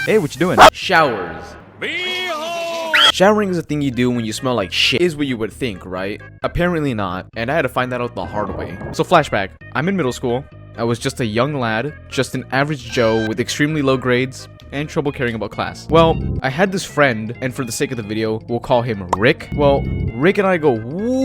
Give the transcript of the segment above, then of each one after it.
Hey, what you doing? Showers. Showering is a thing you do when you smell like shit, is what you would think, right? Apparently not, and I had to find that out the hard way. So flashback, I'm in middle school. I was just a young lad, just an average Joe with extremely low grades and trouble caring about class. Well, I had this friend, and for the sake of the video, we'll call him Rick. Well, Rick and I go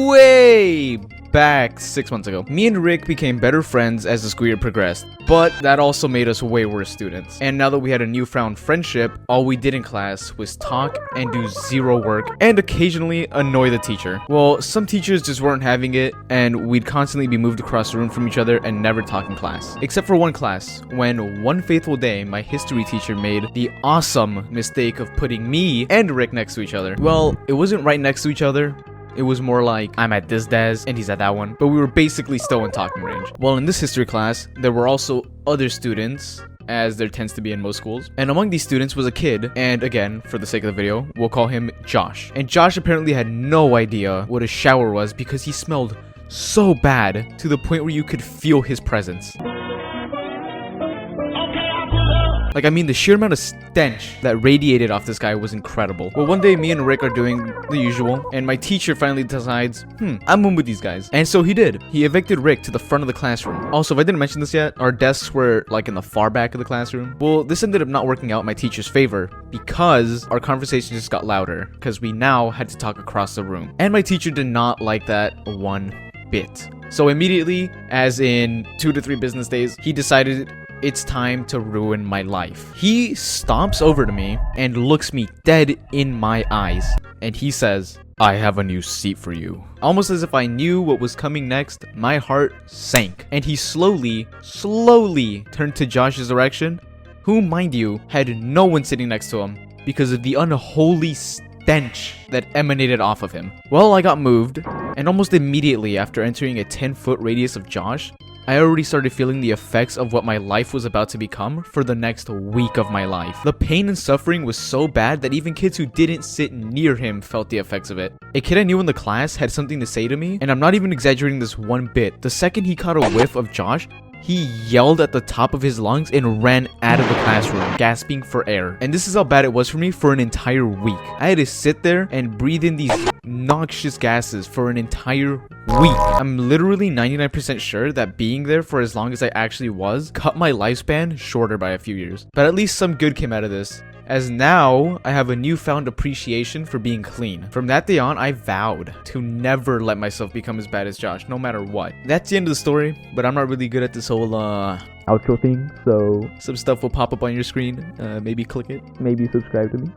way back 6 months ago. Me and Rick became better friends as the school year progressed, but that also made us way worse students. And now that we had a newfound friendship, all we did in class was talk and do zero work and occasionally annoy the teacher. Well, some teachers just weren't having it, and we'd constantly be moved across the room from each other and never talk in class. Except for one class, when one fateful day, my history teacher made the awesome mistake of putting me and Rick next to each other. Well, it wasn't right next to each other. It was more like, I'm at this desk and he's at that one, but we were basically still in talking range. Well, in this history class, there were also other students, as there tends to be in most schools. And among these students was a kid, and again, for the sake of the video, we'll call him Josh. And Josh apparently had no idea what a shower was because he smelled so bad to the point where you could feel his presence. Like, I mean, the sheer amount of stench that radiated off this guy was incredible. Well, one day, me and Rick are doing the usual, and my teacher finally decides, I'm in with these guys. And so he did. He evicted Rick to the front of the classroom. Also, if I didn't mention this yet, our desks were, like, in the far back of the classroom. Well, this ended up not working out in my teacher's favor because our conversation just got louder, because we now had to talk across the room. And my teacher did not like that one bit. So immediately, as in 2 to 3 business days, he decided it's time to ruin my life. He stomps over to me and looks me dead in my eyes. And he says, I have a new seat for you. Almost as if I knew what was coming next, my heart sank. And he slowly turned to Josh's direction, who, mind you, had no one sitting next to him because of the unholy stench that emanated off of him. Well, I got moved, and almost immediately after entering a 10-foot radius of Josh, I already started feeling the effects of what my life was about to become for the next week of my life. The pain and suffering was so bad that even kids who didn't sit near him felt the effects of it. A kid I knew in the class had something to say to me, and I'm not even exaggerating this one bit. The second he caught a whiff of Josh, he yelled at the top of his lungs and ran out of the classroom, gasping for air. And this is how bad it was for me for an entire week. I had to sit there and breathe in these noxious gases for an entire week. I'm literally 99% sure that being there for as long as I actually was cut my lifespan shorter by a few years. But at least some good came out of this, as now I have a newfound appreciation for being clean. From that day on, I vowed to never let myself become as bad as Josh, no matter what. That's the end of the story, but I'm not really good at this whole outro thing, so some stuff will pop up on your screen. Maybe click it, maybe subscribe to me.